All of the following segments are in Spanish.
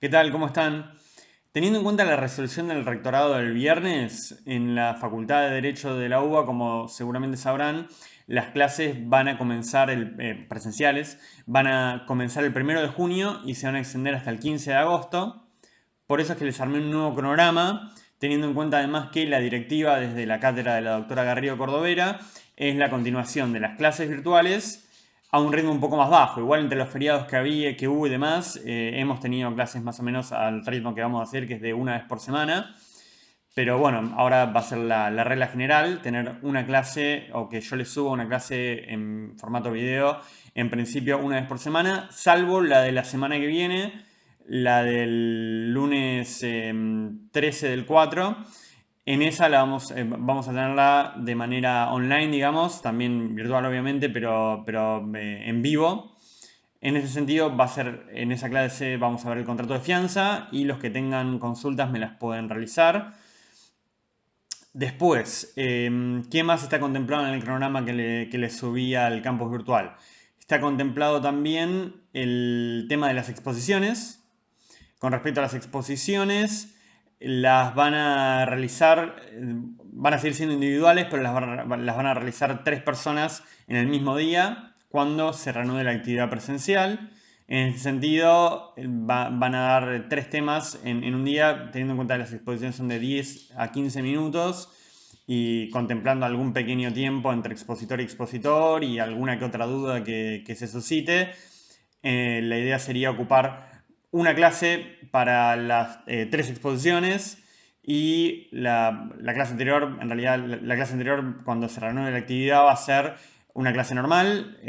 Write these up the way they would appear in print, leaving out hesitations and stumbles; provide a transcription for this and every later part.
¿Qué tal? ¿Cómo están? Teniendo en cuenta la resolución del rectorado del viernes, en la Facultad de Derecho de la UBA, como seguramente sabrán, las clases van a comenzar, presenciales, van a comenzar el 1 de junio y se van a extender hasta el 15 de agosto. Por eso es que les armé un nuevo cronograma, teniendo en cuenta además que la directiva desde la cátedra de la doctora Garrido Cordovera es la continuación de las clases virtuales a un ritmo un poco más bajo. Igual entre los feriados que hubo y demás, hemos tenido clases más o menos al ritmo que vamos a hacer, que es de una vez por semana. Pero bueno, ahora va a ser la regla general, tener una clase o que yo les suba una clase en formato video, en principio una vez por semana, salvo la de la semana que viene, la del lunes 13 del 4. En esa vamos a tenerla de manera online, digamos, también virtual obviamente, pero en vivo. En ese sentido, en esa clase vamos a ver el contrato de fianza y los que tengan consultas me las pueden realizar. Después, ¿qué más está contemplado en el cronograma que le subí al campus virtual? Está contemplado también el tema de las exposiciones. Con respecto a las exposiciones, las van a realizar, van a seguir siendo individuales, pero las van a realizar 3 personas en el mismo día cuando se reanude la actividad presencial. En ese sentido, van a dar 3 temas en un día, teniendo en cuenta que las exposiciones son de 10 a 15 minutos y contemplando algún pequeño tiempo entre expositor y expositor y alguna que otra duda que se suscite. La idea sería ocupar una clase para las 3 exposiciones y la clase anterior, en realidad la clase anterior cuando se reanude la actividad va a ser una clase normal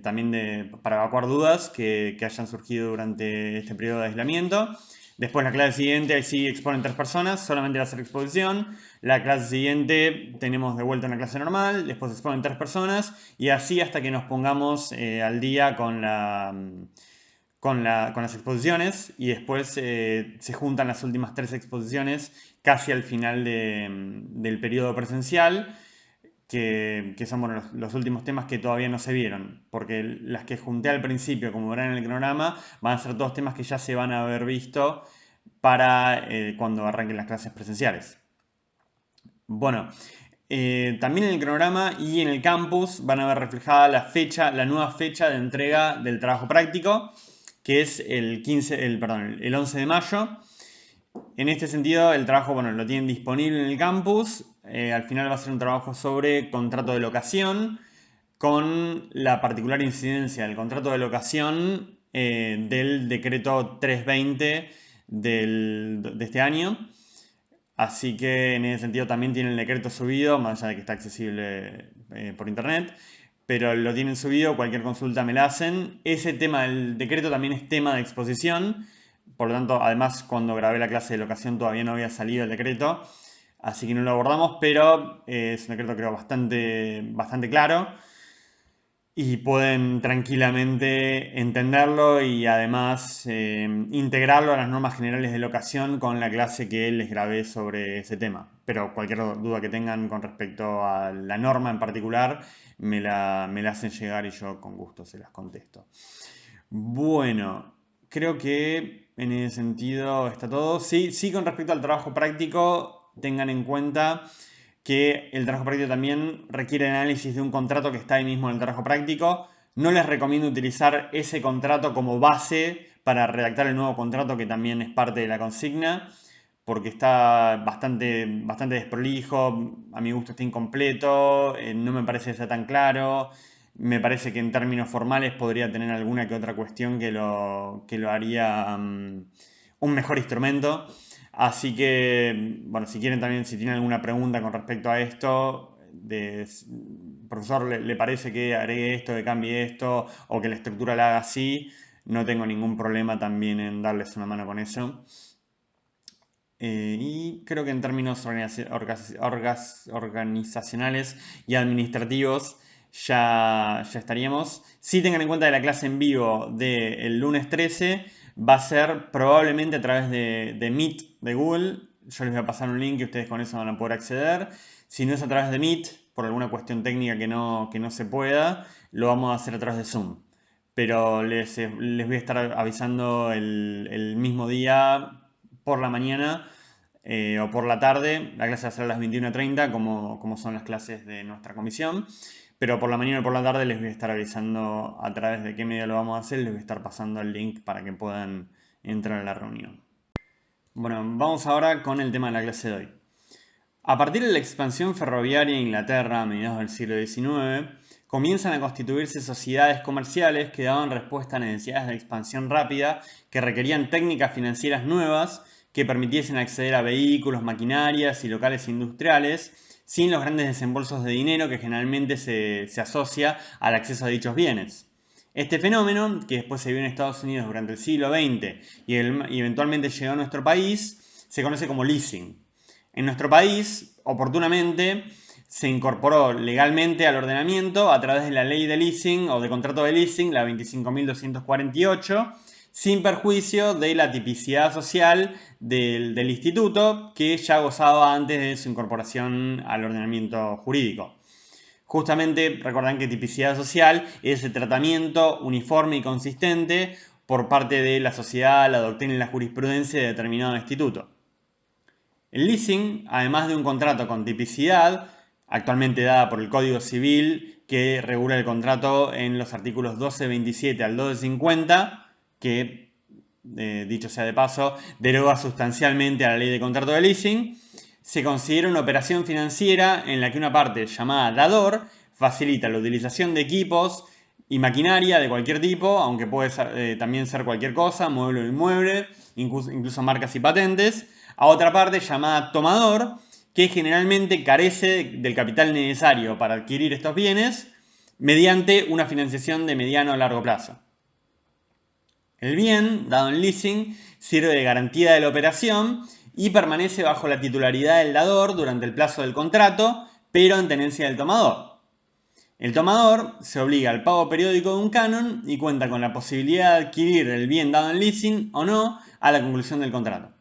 también para evacuar dudas que hayan surgido durante este periodo de aislamiento. Después la clase siguiente, ahí sí exponen 3 personas, solamente va a ser exposición. La clase siguiente tenemos de vuelta una clase normal, después exponen 3 personas y así hasta que nos pongamos al día con las exposiciones y después se juntan las últimas 3 exposiciones casi al final del periodo presencial, que son bueno, los últimos temas que todavía no se vieron, porque las que junté al principio, como verán en el cronograma, van a ser todos temas que ya se van a haber visto para cuando arranquen las clases presenciales. Bueno, también en el cronograma y en el campus van a ver reflejada la nueva fecha de entrega del trabajo práctico, que es el 11 de mayo. En este sentido, el trabajo, bueno, lo tienen disponible en el campus. Al final va a ser un trabajo sobre contrato de locación, con la particular incidencia del contrato de locación del decreto 320 de este año. Así que en ese sentido también tiene el decreto subido, más allá de que está accesible por internet, pero lo tienen subido, cualquier consulta me la hacen. Ese tema del decreto también es tema de exposición, por lo tanto, además cuando grabé la clase de locación todavía no había salido el decreto, así que no lo abordamos, pero es un decreto creo bastante claro y pueden tranquilamente entenderlo y además integrarlo a las normas generales de locación con la clase que les grabé sobre ese tema. Pero cualquier duda que tengan con respecto a la norma en particular, me la hacen llegar y yo con gusto se las contesto. Bueno, creo que en ese sentido está todo. Sí, sí, con respecto al trabajo práctico, tengan en cuenta que el trabajo práctico también requiere análisis de un contrato que está ahí mismo en el trabajo práctico. No les recomiendo utilizar ese contrato como base para redactar el nuevo contrato que también es parte de la consigna, porque está bastante desprolijo, a mi gusto está incompleto, no me parece que sea tan claro. Me parece que en términos formales podría tener alguna que otra cuestión que lo haría un mejor instrumento. Así que, bueno, si quieren también, si tienen alguna pregunta con respecto a esto, profesor, ¿le parece que agregue esto, que cambie esto, o que la estructura la haga así? No tengo ningún problema también en darles una mano con eso. Y creo que en términos organizacionales y administrativos ya estaríamos. Si tengan en cuenta que la clase en vivo del lunes 13 va a ser probablemente a través de Meet de Google. Yo les voy a pasar un link y ustedes con eso van a poder acceder. Si no es a través de Meet, por alguna cuestión técnica que no se pueda, lo vamos a hacer a través de Zoom. pero les voy a estar avisando el mismo día por la mañana o por la tarde. La clase va a ser a las 21:30, como son las clases de nuestra comisión. Pero por la mañana o por la tarde les voy a estar avisando a través de qué medio lo vamos a hacer. Les voy a estar pasando el link para que puedan entrar a la reunión. Bueno, vamos ahora con el tema de la clase de hoy. A partir de la expansión ferroviaria en Inglaterra a mediados del siglo XIX, comienzan a constituirse sociedades comerciales que daban respuesta a necesidades de expansión rápida que requerían técnicas financieras nuevas que permitiesen acceder a vehículos, maquinarias y locales industriales sin los grandes desembolsos de dinero que generalmente se asocia al acceso a dichos bienes. Este fenómeno, que después se vio en Estados Unidos durante el siglo XX y eventualmente llegó a nuestro país, se conoce como leasing. En nuestro país, oportunamente, se incorporó legalmente al ordenamiento a través de la ley de leasing o de contrato de leasing, la 25.248, sin perjuicio de la tipicidad social del instituto que ya gozaba antes de su incorporación al ordenamiento jurídico. Justamente recuerdan que tipicidad social es el tratamiento uniforme y consistente por parte de la sociedad, la doctrina y la jurisprudencia de determinado instituto. El leasing, además de un contrato con tipicidad, actualmente dada por el Código Civil, que regula el contrato en los artículos 1227 al 1250, que, dicho sea de paso, deroga sustancialmente a la ley de contrato de leasing, se considera una operación financiera en la que una parte llamada dador facilita la utilización de equipos y maquinaria de cualquier tipo, aunque puede también ser cualquier cosa, mueble o inmueble, incluso marcas y patentes, a otra parte llamada tomador, que generalmente carece del capital necesario para adquirir estos bienes mediante una financiación de mediano a largo plazo. El bien, dado en leasing, sirve de garantía de la operación y permanece bajo la titularidad del dador durante el plazo del contrato, pero en tenencia del tomador. El tomador se obliga al pago periódico de un canon y cuenta con la posibilidad de adquirir el bien dado en leasing o no a la conclusión del contrato.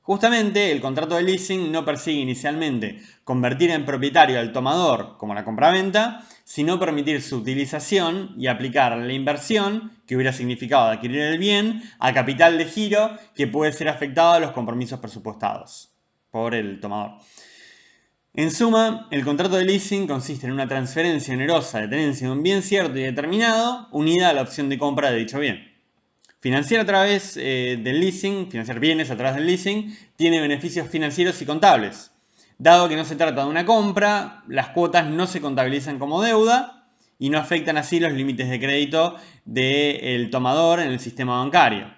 Justamente, el contrato de leasing no persigue inicialmente convertir en propietario al tomador, como la compraventa, sino permitir su utilización y aplicar la inversión, que hubiera significado adquirir el bien, a capital de giro que puede ser afectado a los compromisos presupuestados por el tomador. En suma, el contrato de leasing consiste en una transferencia onerosa de tenencia de un bien cierto y determinado, unida a la opción de compra de dicho bien. Financiar a través del leasing, financiar bienes a través del leasing, tiene beneficios financieros y contables. Dado que no se trata de una compra, las cuotas no se contabilizan como deuda y no afectan así los límites de crédito del tomador en el sistema bancario.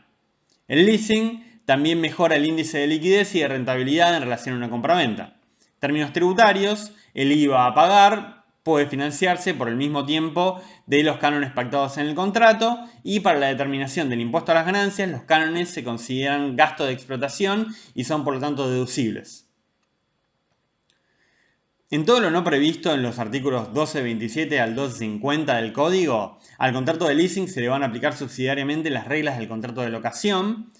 El leasing también mejora el índice de liquidez y de rentabilidad en relación a una compraventa. En términos tributarios, el IVA a pagar puede financiarse por el mismo tiempo de los cánones pactados en el contrato y para la determinación del impuesto a las ganancias, los cánones se consideran gasto de explotación y son por lo tanto deducibles. En todo lo no previsto en los artículos 1227 al 1250 del Código, al contrato de leasing se le van a aplicar subsidiariamente las reglas del contrato de locación,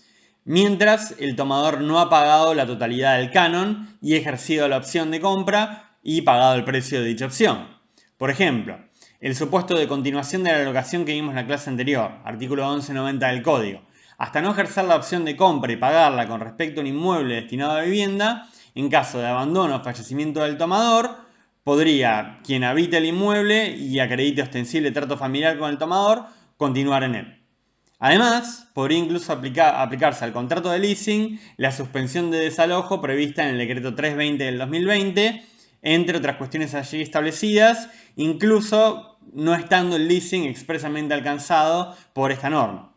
mientras el tomador no ha pagado la totalidad del canon y ejercido la opción de compra y pagado el precio de dicha opción. Por ejemplo, el supuesto de continuación de la locación que vimos en la clase anterior, artículo 1190 del Código. Hasta no ejercer la opción de compra y pagarla con respecto a un inmueble destinado a vivienda, en caso de abandono o fallecimiento del tomador, podría quien habite el inmueble y acredite ostensible trato familiar con el tomador continuar en él. Además, podría incluso aplicarse al contrato de leasing la suspensión de desalojo prevista en el decreto 320 del 2020, entre otras cuestiones allí establecidas, incluso no estando el leasing expresamente alcanzado por esta norma.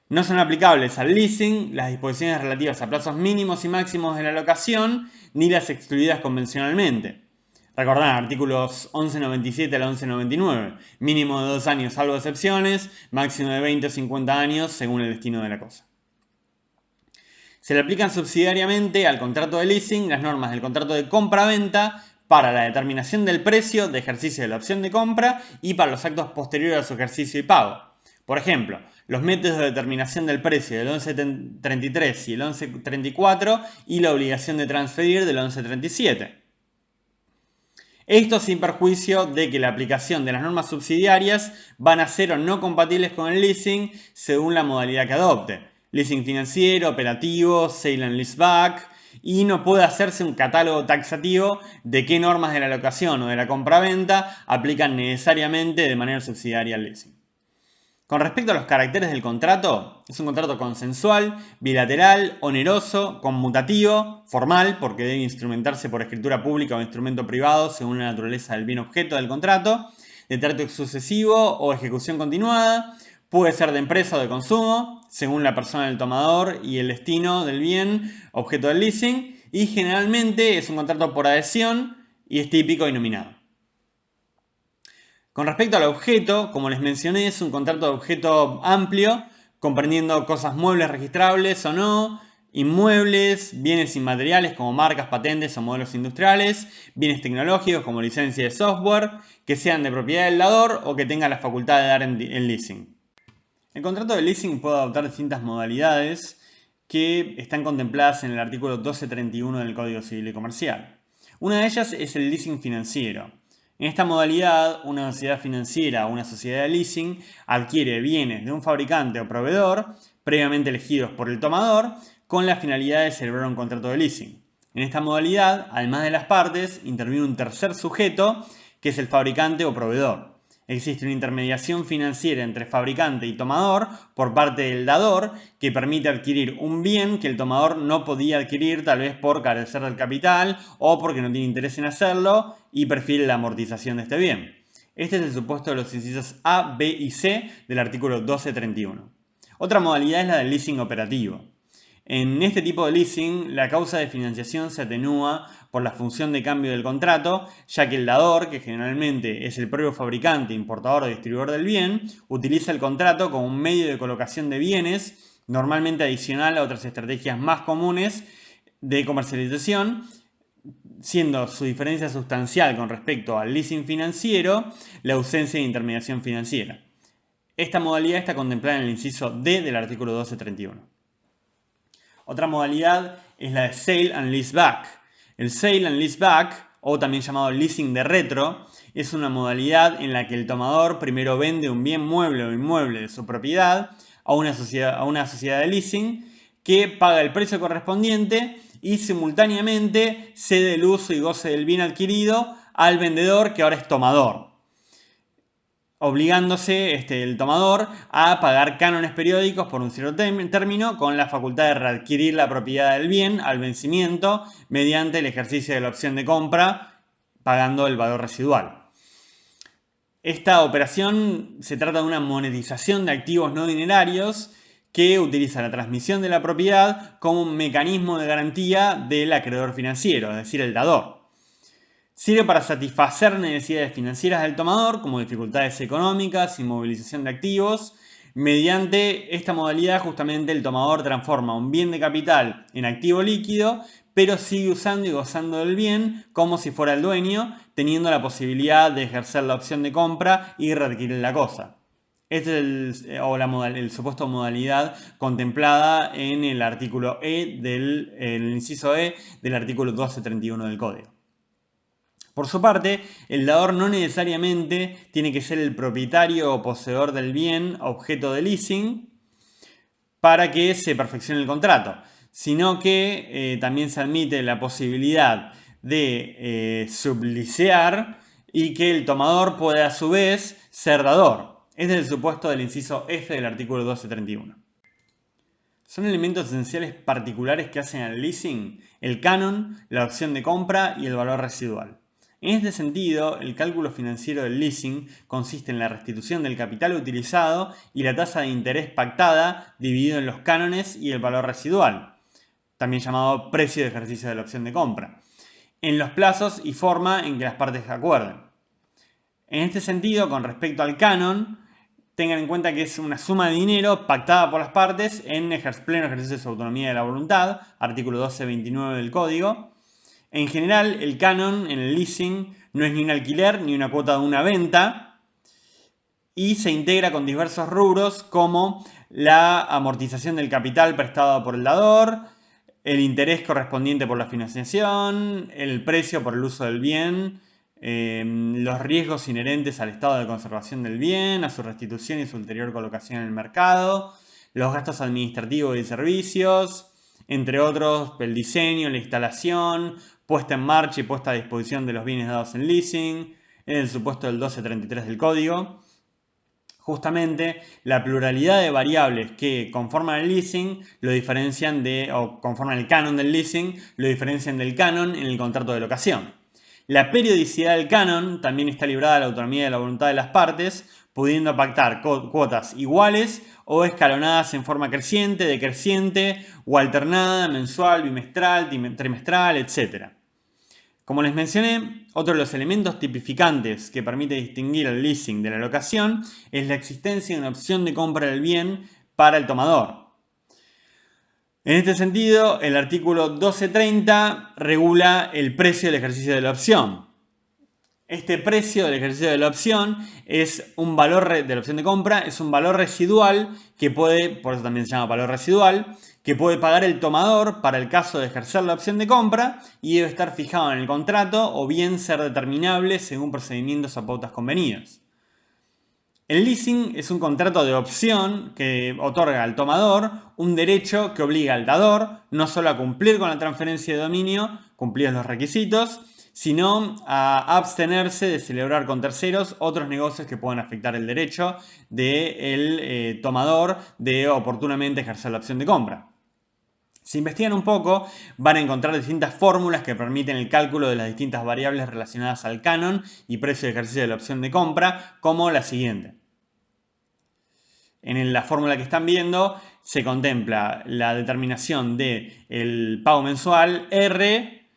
No son aplicables al leasing las disposiciones relativas a plazos mínimos y máximos de la locación, ni las excluidas convencionalmente. Recordad, artículos 1197 al 1199, mínimo de 2 años salvo excepciones, máximo de 20 o 50 años según el destino de la cosa. Se le aplican subsidiariamente al contrato de leasing las normas del contrato de compra-venta para la determinación del precio de ejercicio de la opción de compra y para los actos posteriores a su ejercicio y pago. Por ejemplo, los métodos de determinación del precio del 1133 y el 1134 y la obligación de transferir del 1137. Esto sin perjuicio de que la aplicación de las normas subsidiarias van a ser o no compatibles con el leasing según la modalidad que adopte. Leasing financiero, operativo, sale and leaseback, y no puede hacerse un catálogo taxativo de qué normas de la locación o de la compraventa aplican necesariamente de manera subsidiaria al leasing. Con respecto a los caracteres del contrato, es un contrato consensual, bilateral, oneroso, conmutativo, formal, porque debe instrumentarse por escritura pública o instrumento privado según la naturaleza del bien objeto del contrato, de trato sucesivo o ejecución continuada, puede ser de empresa o de consumo, según la persona del tomador y el destino del bien objeto del leasing, y generalmente es un contrato por adhesión y es típico y nominado. Con respecto al objeto, como les mencioné, es un contrato de objeto amplio, comprendiendo cosas muebles registrables o no, inmuebles, bienes inmateriales como marcas, patentes o modelos industriales, bienes tecnológicos como licencia de software, que sean de propiedad del dador o que tengan la facultad de dar en leasing. El contrato de leasing puede adoptar distintas modalidades que están contempladas en el artículo 1231 del Código Civil y Comercial. Una de ellas es el leasing financiero. En esta modalidad, una sociedad financiera o una sociedad de leasing adquiere bienes de un fabricante o proveedor previamente elegidos por el tomador con la finalidad de celebrar un contrato de leasing. En esta modalidad, además de las partes, interviene un tercer sujeto que es el fabricante o proveedor. Existe una intermediación financiera entre fabricante y tomador por parte del dador que permite adquirir un bien que el tomador no podía adquirir tal vez por carecer del capital o porque no tiene interés en hacerlo y prefiere la amortización de este bien. Este es el supuesto de los incisos A, B y C del artículo 1231. Otra modalidad es la del leasing operativo. En este tipo de leasing, la causa de financiación se atenúa por la función de cambio del contrato, ya que el dador, que generalmente es el propio fabricante, importador o distribuidor del bien, utiliza el contrato como un medio de colocación de bienes, normalmente adicional a otras estrategias más comunes de comercialización, siendo su diferencia sustancial con respecto al leasing financiero la ausencia de intermediación financiera. Esta modalidad está contemplada en el inciso D del artículo 1231. Otra modalidad es la de Sale and Leaseback. El Sale and Leaseback, o también llamado leasing de retro, es una modalidad en la que el tomador primero vende un bien mueble o inmueble de su propiedad a una sociedad de leasing que paga el precio correspondiente y simultáneamente cede el uso y goce del bien adquirido al vendedor que ahora es tomador, obligándose el tomador a pagar cánones periódicos por un cierto término con la facultad de readquirir la propiedad del bien al vencimiento mediante el ejercicio de la opción de compra pagando el valor residual. Esta operación se trata de una monetización de activos no dinerarios que utiliza la transmisión de la propiedad como un mecanismo de garantía del acreedor financiero, es decir, el dador. Sirve para satisfacer necesidades financieras del tomador, como dificultades económicas y movilización de activos. Mediante esta modalidad, justamente el tomador transforma un bien de capital en activo líquido, pero sigue usando y gozando del bien como si fuera el dueño, teniendo la posibilidad de ejercer la opción de compra y readquirir la cosa. Este es el supuesto modalidad contemplada en el artículo el inciso E del artículo 1231 del Código. Por su parte, el dador no necesariamente tiene que ser el propietario o poseedor del bien objeto de leasing para que se perfeccione el contrato, sino que también se admite la posibilidad de sublicear y que el tomador pueda a su vez ser dador. Este es el supuesto del inciso F del artículo 1231. Son elementos esenciales particulares que hacen al leasing el canon, la opción de compra y el valor residual. En este sentido, el cálculo financiero del leasing consiste en la restitución del capital utilizado y la tasa de interés pactada dividido en los cánones y el valor residual, también llamado precio de ejercicio de la opción de compra, en los plazos y forma en que las partes acuerden. En este sentido, con respecto al canon, tengan en cuenta que es una suma de dinero pactada por las partes en pleno ejercicio de su autonomía de la voluntad, artículo 1229 del Código. En general, el canon en el leasing no es ni un alquiler ni una cuota de una venta y se integra con diversos rubros como la amortización del capital prestado por el dador, el interés correspondiente por la financiación, el precio por el uso del bien, los riesgos inherentes al estado de conservación del bien, a su restitución y su ulterior colocación en el mercado, los gastos administrativos y servicios, entre otros el diseño, la instalación, puesta en marcha y puesta a disposición de los bienes dados en leasing, en el supuesto del 1233 del código. Justamente la pluralidad de variables que conforman el leasing lo diferencian o conforman el canon del leasing, lo diferencian del canon en el contrato de locación. La periodicidad del canon también está librada a la autonomía de la voluntad de las partes, pudiendo pactar cuotas iguales o escalonadas en forma creciente, decreciente o alternada, mensual, bimestral, trimestral, etc. Como les mencioné, otro de los elementos tipificantes que permite distinguir el leasing de la locación es la existencia de una opción de compra del bien para el tomador. En este sentido, el artículo 1230 regula el precio del ejercicio de la opción. Este precio del ejercicio de la opción es un valor de la opción de compra, es un valor residual que puede, por eso también se llama valor residual, que puede pagar el tomador para el caso de ejercer la opción de compra y debe estar fijado en el contrato o bien ser determinable según procedimientos o pautas convenidos. El leasing es un contrato de opción que otorga al tomador un derecho que obliga al dador no solo a cumplir con la transferencia de dominio, cumplidos los requisitos, sino a abstenerse de celebrar con terceros otros negocios que puedan afectar el derecho del tomador de oportunamente ejercer la opción de compra. Si investigan un poco, van a encontrar distintas fórmulas que permiten el cálculo de las distintas variables relacionadas al canon y precio de ejercicio de la opción de compra, como la siguiente. En la fórmula que están viendo se contempla la determinación del pago mensual R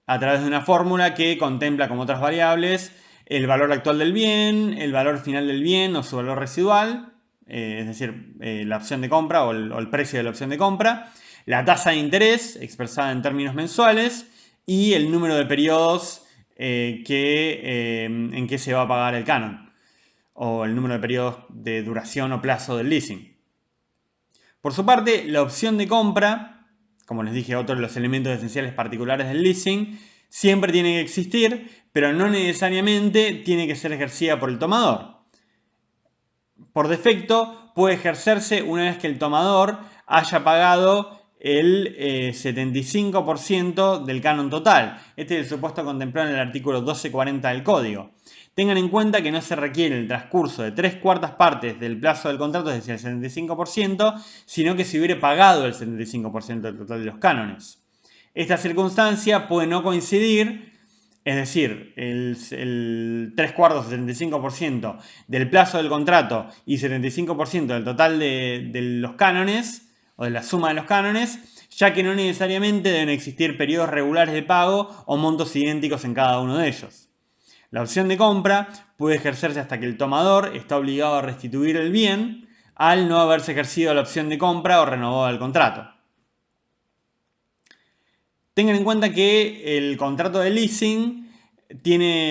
a través de una fórmula que contempla como otras variables el valor actual del bien, el valor final del bien o su valor residual, es decir, la opción de compra o el precio de la opción de compra, la tasa de interés expresada en términos mensuales y el número de periodos en que se va a pagar el canon o el número de periodos de duración o plazo del leasing. Por su parte, la opción de compra, como les dije, otro de los elementos esenciales particulares del leasing, siempre tiene que existir, pero no necesariamente tiene que ser ejercida por el tomador. Por defecto, puede ejercerse una vez que el tomador haya pagado el 75% del canon total. Este es el supuesto contemplado en el artículo 1240 del código. Tengan en cuenta que no se requiere el transcurso de 3/4 partes del plazo del contrato, es decir, el 75%, sino que se hubiera pagado el 75% del total de los cánones. Esta circunstancia puede no coincidir, es decir, el 3/4, 75% del plazo del contrato y 75% del total de los cánones o de la suma de los cánones, ya que no necesariamente deben existir periodos regulares de pago o montos idénticos en cada uno de ellos. La opción de compra puede ejercerse hasta que el tomador está obligado a restituir el bien al no haberse ejercido la opción de compra o renovado el contrato. Tengan en cuenta que el contrato de leasing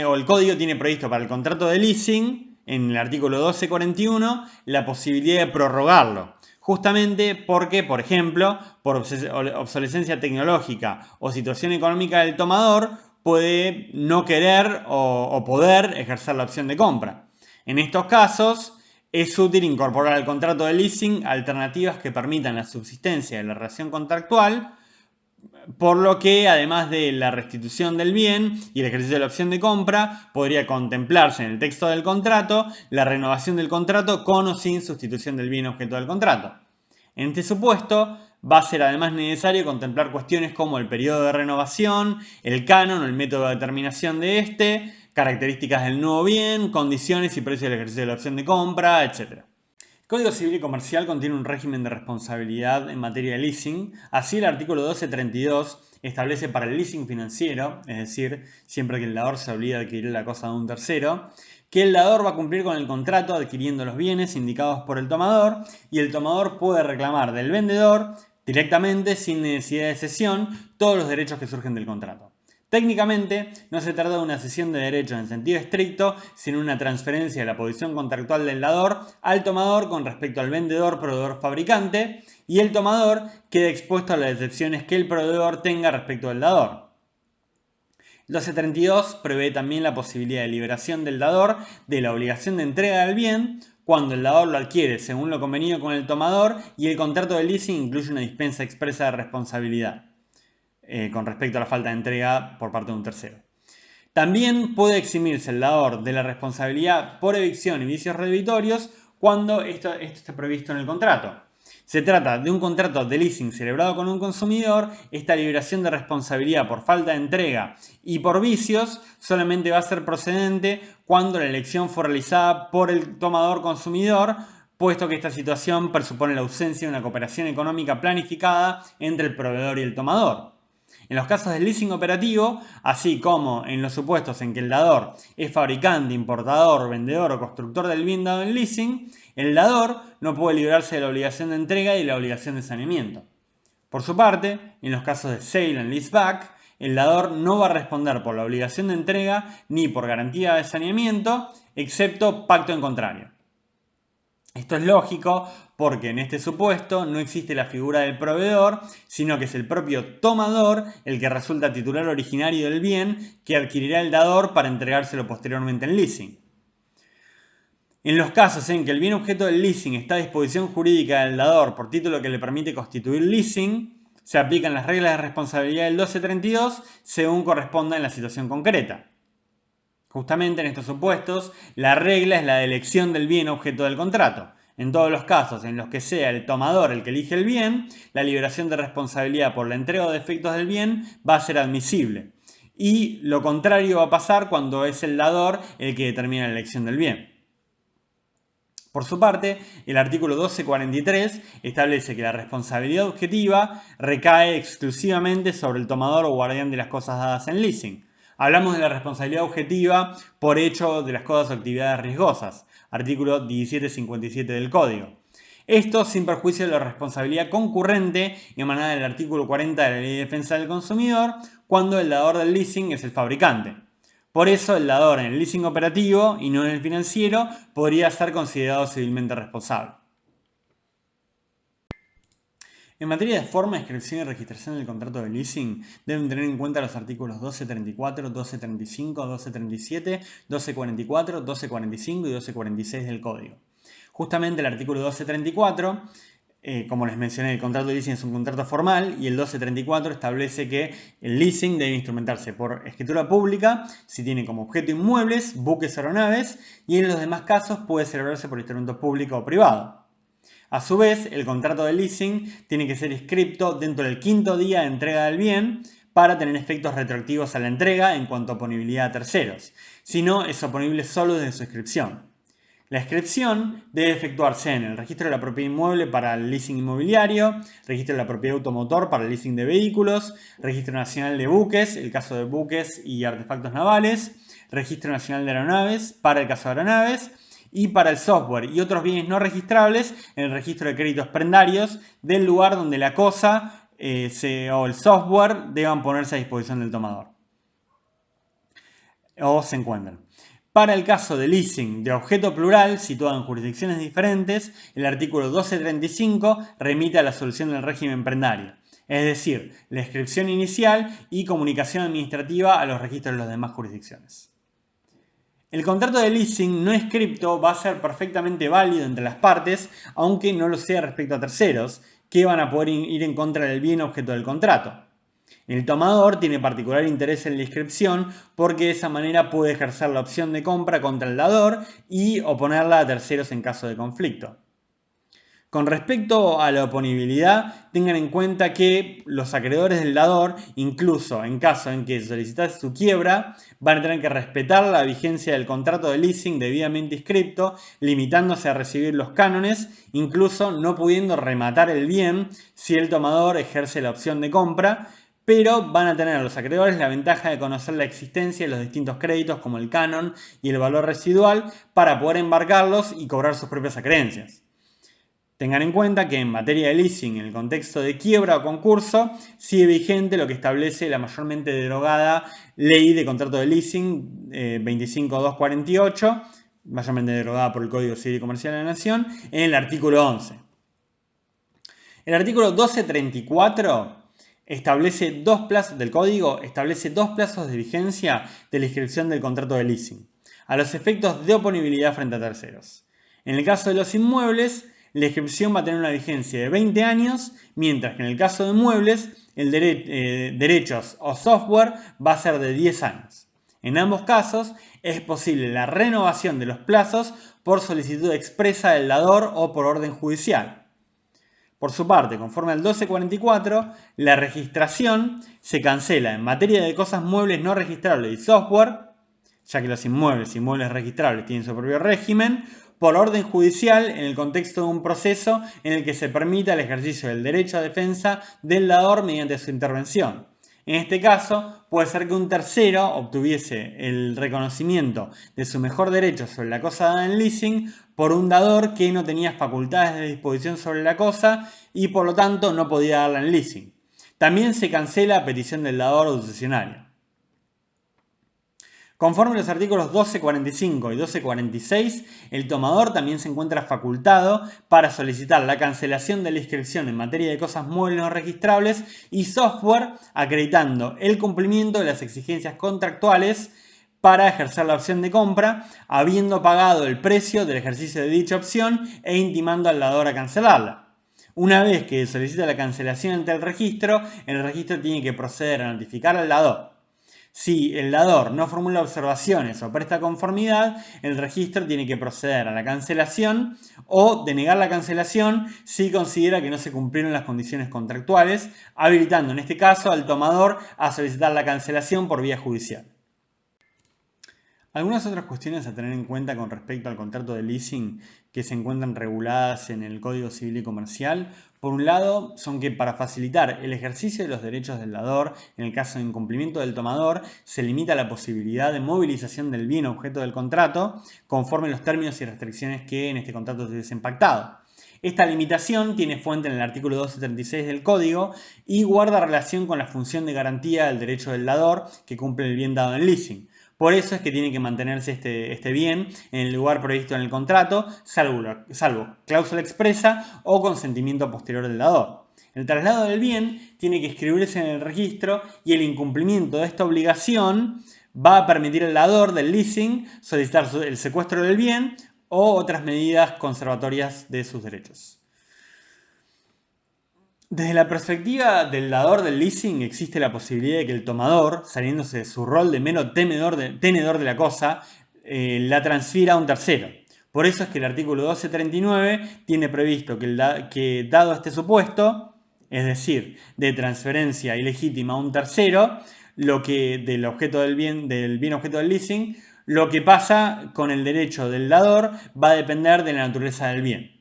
o el código tiene previsto para el contrato de leasing, en el artículo 1241, la posibilidad de prorrogarlo. Justamente porque, por ejemplo, por obsolescencia tecnológica o situación económica del tomador, puede no querer o poder ejercer la opción de compra. En estos casos, es útil incorporar al contrato de leasing alternativas que permitan la subsistencia de la relación contractual, por lo que, además de la restitución del bien y el ejercicio de la opción de compra, podría contemplarse en el texto del contrato la renovación del contrato con o sin sustitución del bien objeto del contrato. En este supuesto, va a ser además necesario contemplar cuestiones como el periodo de renovación, el canon o el método de determinación de este, características del nuevo bien, condiciones y precios del ejercicio de la opción de compra, etc. El Código Civil y Comercial contiene un régimen de responsabilidad en materia de leasing. Así, el artículo 1232 establece para el leasing financiero, es decir, siempre que el dador se obliga a adquirir la cosa de un tercero, que el dador va a cumplir con el contrato adquiriendo los bienes indicados por el tomador y el tomador puede reclamar del vendedor directamente, sin necesidad de cesión, todos los derechos que surgen del contrato. Técnicamente, no se trata de una cesión de derechos en sentido estricto, sino una transferencia de la posición contractual del dador al tomador con respecto al vendedor, proveedor, fabricante, y el tomador queda expuesto a las excepciones que el proveedor tenga respecto al dador. 1232 prevé también la posibilidad de liberación del dador de la obligación de entrega del bien cuando el dador lo adquiere según lo convenido con el tomador y el contrato de leasing incluye una dispensa expresa de responsabilidad con respecto a la falta de entrega por parte de un tercero. También puede eximirse el dador de la responsabilidad por evicción y vicios redditorios cuando esto esté previsto en el contrato. Se trata de un contrato de leasing celebrado con un consumidor. Esta liberación de responsabilidad por falta de entrega y por vicios solamente va a ser procedente cuando la elección fue realizada por el tomador consumidor, puesto que esta situación presupone la ausencia de una cooperación económica planificada entre el proveedor y el tomador. En los casos del leasing operativo, así como en los supuestos en que el dador es fabricante, importador, vendedor o constructor del bien dado en leasing, el dador no puede librarse de la obligación de entrega y la obligación de saneamiento. Por su parte, en los casos de sale and leaseback, el dador no va a responder por la obligación de entrega ni por garantía de saneamiento, excepto pacto en contrario. Esto es lógico porque en este supuesto no existe la figura del proveedor, sino que es el propio tomador el que resulta titular originario del bien que adquirirá el dador para entregárselo posteriormente en leasing. En los casos en que el bien objeto del leasing está a disposición jurídica del dador por título que le permite constituir leasing, se aplican las reglas de responsabilidad del 1232 según corresponda en la situación concreta. Justamente en estos supuestos, la regla es la de elección del bien objeto del contrato. En todos los casos en los que sea el tomador el que elige el bien, la liberación de responsabilidad por la entrega o defectos del bien va a ser admisible. Y lo contrario va a pasar cuando es el dador el que determina la elección del bien. Por su parte, el artículo 1243 establece que la responsabilidad objetiva recae exclusivamente sobre el tomador o guardián de las cosas dadas en leasing. Hablamos de la responsabilidad objetiva por hecho de las cosas o actividades riesgosas, artículo 1757 del Código. Esto sin perjuicio de la responsabilidad concurrente emanada del artículo 40 de la Ley de Defensa del Consumidor cuando el dador del leasing es el fabricante. Por eso el dador en el leasing operativo y no en el financiero podría ser considerado civilmente responsable. En materia de forma, inscripción y registración del contrato de leasing, deben tener en cuenta los artículos 1234, 1235, 1237, 1244, 1245 y 1246 del Código. Justamente el artículo 1234, como les mencioné, el contrato de leasing es un contrato formal y el 1234 establece que el leasing debe instrumentarse por escritura pública si tiene como objeto inmuebles, buques o aeronaves, y en los demás casos puede celebrarse por instrumento público o privado. A su vez, el contrato de leasing tiene que ser inscripto dentro del 5º día de entrega del bien para tener efectos retroactivos a la entrega en cuanto a oponibilidad a terceros. Si no, es oponible solo desde su inscripción. La inscripción debe efectuarse en el registro de la propiedad inmueble para el leasing inmobiliario, registro de la propiedad automotor para el leasing de vehículos, registro nacional de buques, el caso de buques y artefactos navales, registro nacional de aeronaves para el caso de aeronaves, y para el software y otros bienes no registrables en el registro de créditos prendarios del lugar donde la cosa o el software deban ponerse a disposición del tomador o se encuentran. Para el caso de leasing de objeto plural situado en jurisdicciones diferentes, el artículo 1235 remite a la solución del régimen prendario, es decir, la inscripción inicial y comunicación administrativa a los registros de las demás jurisdicciones. El contrato de leasing no inscripto va a ser perfectamente válido entre las partes, aunque no lo sea respecto a terceros, que van a poder ir en contra del bien objeto del contrato. El tomador tiene particular interés en la inscripción porque de esa manera puede ejercer la opción de compra contra el dador y oponerla a terceros en caso de conflicto. Con respecto a la oponibilidad, tengan en cuenta que los acreedores del dador, incluso en caso en que solicitase su quiebra, van a tener que respetar la vigencia del contrato de leasing debidamente inscripto, limitándose a recibir los cánones, incluso no pudiendo rematar el bien si el tomador ejerce la opción de compra, pero van a tener los acreedores la ventaja de conocer la existencia de los distintos créditos como el canon y el valor residual para poder embarcarlos y cobrar sus propias acreencias. Tengan en cuenta que en materia de leasing, en el contexto de quiebra o concurso, sigue vigente lo que establece la mayormente derogada Ley de Contrato de Leasing 25248, mayormente derogada por el Código Civil y Comercial de la Nación, en el artículo 11. El artículo 1234 establece dos plazos del código, establece dos plazos de vigencia de la inscripción del contrato de leasing, a los efectos de oponibilidad frente a terceros. En el caso de los inmuebles, la inscripción va a tener una vigencia de 20 años, mientras que en el caso de muebles, el derechos o software va a ser de 10 años. En ambos casos, es posible la renovación de los plazos por solicitud expresa del dador o por orden judicial. Por su parte, conforme al 1244, la registración se cancela en materia de cosas muebles no registrables y software, ya que los inmuebles y muebles registrables tienen su propio régimen, por orden judicial en el contexto de un proceso en el que se permita el ejercicio del derecho a defensa del dador mediante su intervención. En este caso, puede ser que un tercero obtuviese el reconocimiento de su mejor derecho sobre la cosa dada en leasing por un dador que no tenía facultades de disposición sobre la cosa y por lo tanto no podía darla en leasing. También se cancela a petición del dador o sucesionario. Conforme los artículos 1245 y 1246, el tomador también se encuentra facultado para solicitar la cancelación de la inscripción en materia de cosas muebles no registrables y software, acreditando el cumplimiento de las exigencias contractuales para ejercer la opción de compra, habiendo pagado el precio del ejercicio de dicha opción e intimando al dador a cancelarla. Una vez que solicita la cancelación ante el registro tiene que proceder a notificar al dador. Si el dador no formula observaciones o presta conformidad, el registro tiene que proceder a la cancelación o denegar la cancelación si considera que no se cumplieron las condiciones contractuales, habilitando en este caso al tomador a solicitar la cancelación por vía judicial. Algunas otras cuestiones a tener en cuenta con respecto al contrato de leasing que se encuentran reguladas en el Código Civil y Comercial, por un lado, son que para facilitar el ejercicio de los derechos del dador, en el caso de incumplimiento del tomador, se limita la posibilidad de movilización del bien objeto del contrato, conforme los términos y restricciones que en este contrato se hubiesen pactado. Esta limitación tiene fuente en el artículo 1236 del Código y guarda relación con la función de garantía del derecho del dador que cumple el bien dado en leasing. Por eso es que tiene que mantenerse este bien en el lugar previsto en el contrato, salvo cláusula expresa o consentimiento posterior del dador. El traslado del bien tiene que inscribirse en el registro y el incumplimiento de esta obligación va a permitir al dador del leasing solicitar el secuestro del bien o otras medidas conservatorias de sus derechos. Desde la perspectiva del dador del leasing existe la posibilidad de que el tomador, saliéndose de su rol de mero tenedor de la cosa, la transfiera a un tercero. Por eso es que el artículo 1239 tiene previsto que dado este supuesto, es decir, de transferencia ilegítima a un tercero, del bien objeto del leasing, lo que pasa con el derecho del dador va a depender de la naturaleza del bien.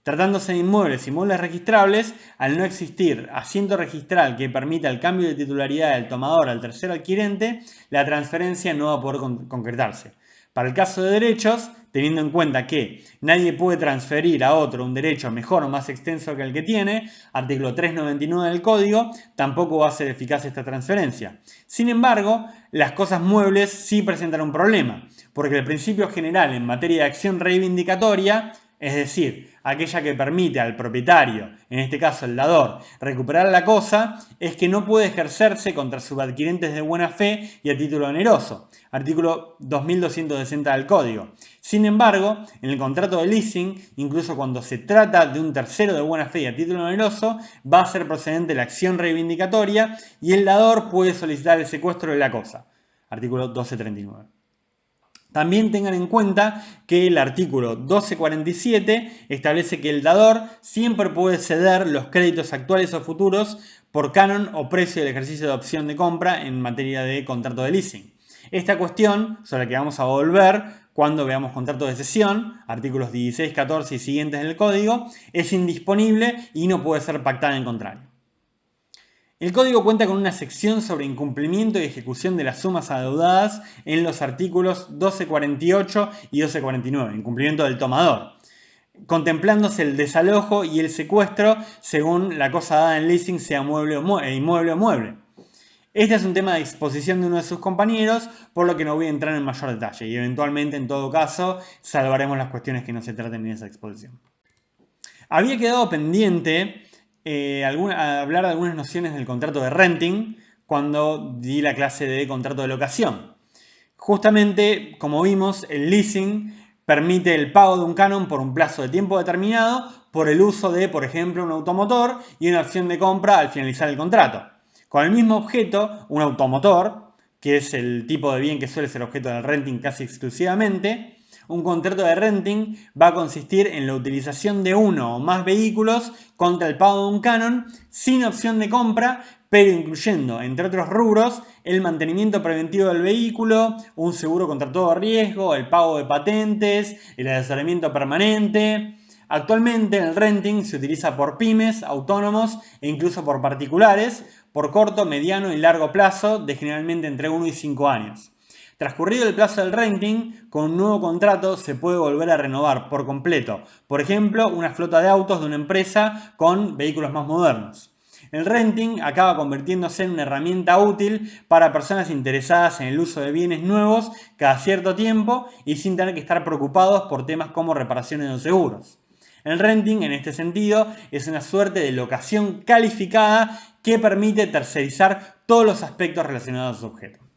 Tratándose de inmuebles y muebles registrables, al no existir asiento registral que permita el cambio de titularidad del tomador al tercer adquirente, la transferencia no va a poder concretarse. Para el caso de derechos, teniendo en cuenta que nadie puede transferir a otro un derecho mejor o más extenso que el que tiene, artículo 399 del Código, tampoco va a ser eficaz esta transferencia. Sin embargo, las cosas muebles sí presentan un problema, porque el principio general en materia de acción reivindicatoria, es decir, aquella que permite al propietario, en este caso el dador, recuperar la cosa, es que no puede ejercerse contra subadquirentes de buena fe y a título oneroso. Artículo 2260 del Código. Sin embargo, en el contrato de leasing, incluso cuando se trata de un tercero de buena fe y a título oneroso, va a ser procedente la acción reivindicatoria y el dador puede solicitar el secuestro de la cosa. Artículo 1239. También tengan en cuenta que el artículo 1247 establece que el dador siempre puede ceder los créditos actuales o futuros por canon o precio del ejercicio de opción de compra en materia de contrato de leasing. Esta cuestión, sobre la que vamos a volver cuando veamos contratos de cesión, artículos 16, 14 y siguientes del Código, es indisponible y no puede ser pactada en contrario. El código cuenta con una sección sobre incumplimiento y ejecución de las sumas adeudadas en los artículos 1248 y 1249, incumplimiento del tomador, contemplándose el desalojo y el secuestro según la cosa dada en leasing sea inmueble o mueble. Este es un tema de disposición de uno de sus compañeros, por lo que no voy a entrar en mayor detalle y eventualmente, en todo caso, salvaremos las cuestiones que no se traten en esa exposición. Había quedado pendiente hablar de algunas nociones del contrato de renting cuando di la clase de contrato de locación. Justamente, como vimos, el leasing permite el pago de un canon por un plazo de tiempo determinado por el uso de, por ejemplo, un automotor y una opción de compra al finalizar el contrato. Con el mismo objeto, un automotor, que es el tipo de bien que suele ser objeto del renting casi exclusivamente, un contrato de renting va a consistir en la utilización de uno o más vehículos contra el pago de un canon sin opción de compra, pero incluyendo, entre otros rubros, el mantenimiento preventivo del vehículo, un seguro contra todo riesgo, el pago de patentes, el asesoramiento permanente. Actualmente el renting se utiliza por pymes, autónomos e incluso por particulares, por corto, mediano y largo plazo, de generalmente entre 1 y 5 años. Transcurrido el plazo del renting, con un nuevo contrato se puede volver a renovar por completo, por ejemplo, una flota de autos de una empresa con vehículos más modernos. El renting acaba convirtiéndose en una herramienta útil para personas interesadas en el uso de bienes nuevos cada cierto tiempo y sin tener que estar preocupados por temas como reparaciones o seguros. El renting, en este sentido, es una suerte de locación calificada que permite tercerizar todos los aspectos relacionados a su objeto.